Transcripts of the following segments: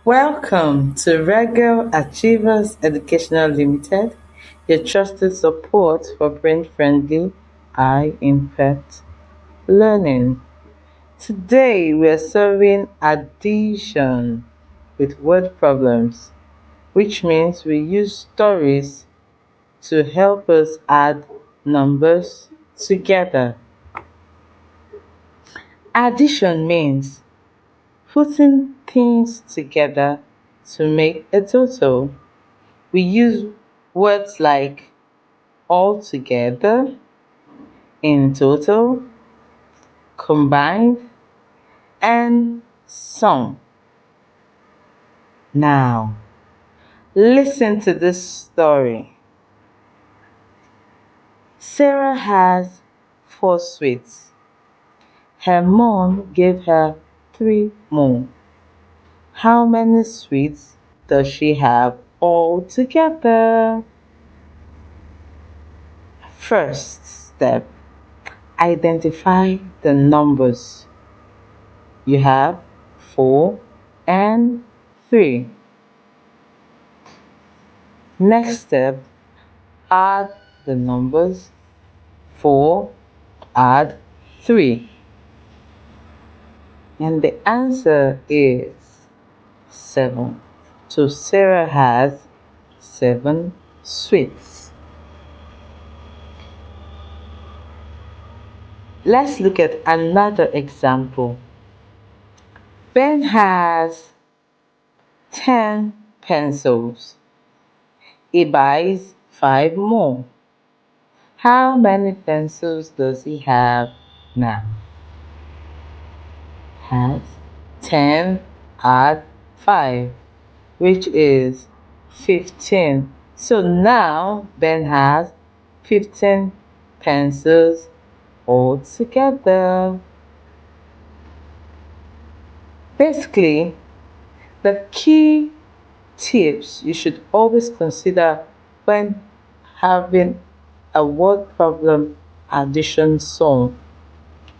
Welcome to Regal Achievers Educational Limited, your trusted support for brain-friendly, high-impact learning. Today we are solving addition with word problems, which means we use stories to help us add numbers together. Addition means putting things together to make a total. We use words like all together, in total, combined, and sum. Now, listen to this story. Sarah has four sweets. Her mom gave her three more. How many sweets does she have altogether? First step, identify the numbers. You have 4 and 3. Next step, add the numbers. 4 add 3. And the answer is 7. So Sarah has 7 sweets. Let's look at another example. Ben has 10 pencils. He buys 5 more. How many pencils does he have now? Has 10 add 5, which is 15. So now Ben has 15 pencils altogether. Basically, the key tips you should always consider when having a word problem addition sum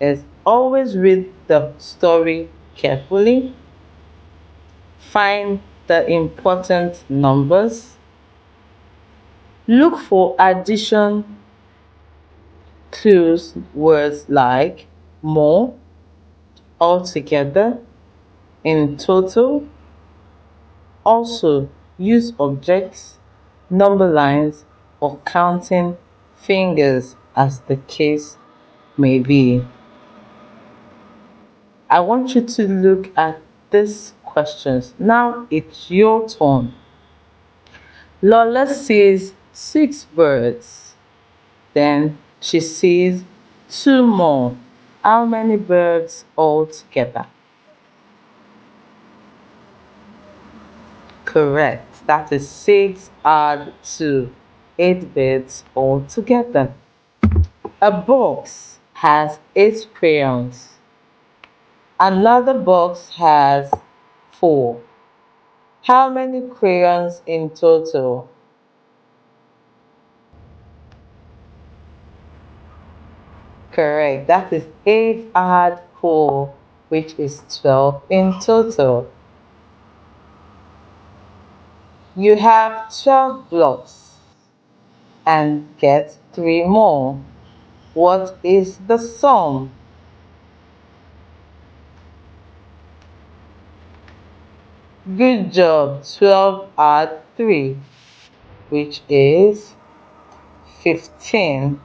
is always read the story carefully, find the important numbers, look for addition clues, words like more, altogether, in total. Also, use objects, number lines, or counting fingers as the case may be. I want you to look at these questions. Now it's your turn. Lola sees 6 birds. Then she sees 2 more. How many birds altogether? Correct. That is 6 add 2. 8 birds altogether. A box has 8 crayons. Another box has 4. How many crayons in total? Correct. That is 8 add 4, which is 12 in total. You have 12 blocks and get 3 more. What is the sum? Good job. 12 add 3, which is 15.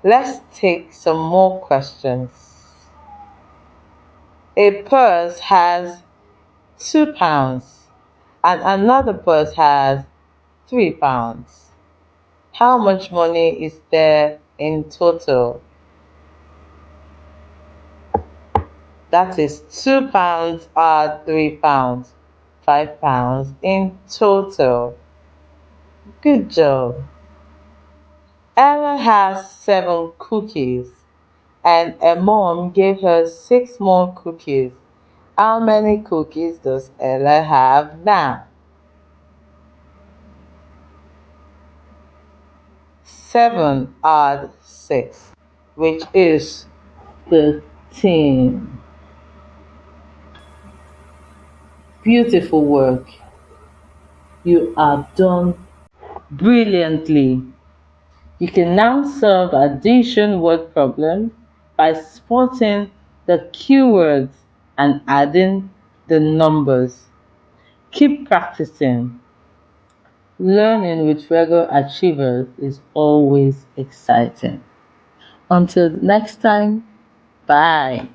Let's take some more questions. A purse has 2 pounds and another purse has 3 pounds. How much money is there in total? That is 2 pounds or 3 pounds. 5 pounds in total. Good job. Ella has 7 cookies and a mom gave her 6 more cookies. How many cookies does Ella have now? 7 add 6, which is 13. Beautiful work. You are done brilliantly. You can now solve addition word problems by spotting the keywords and adding the numbers. Keep practicing. Learning with regular achievers is always exciting. Until next time, bye.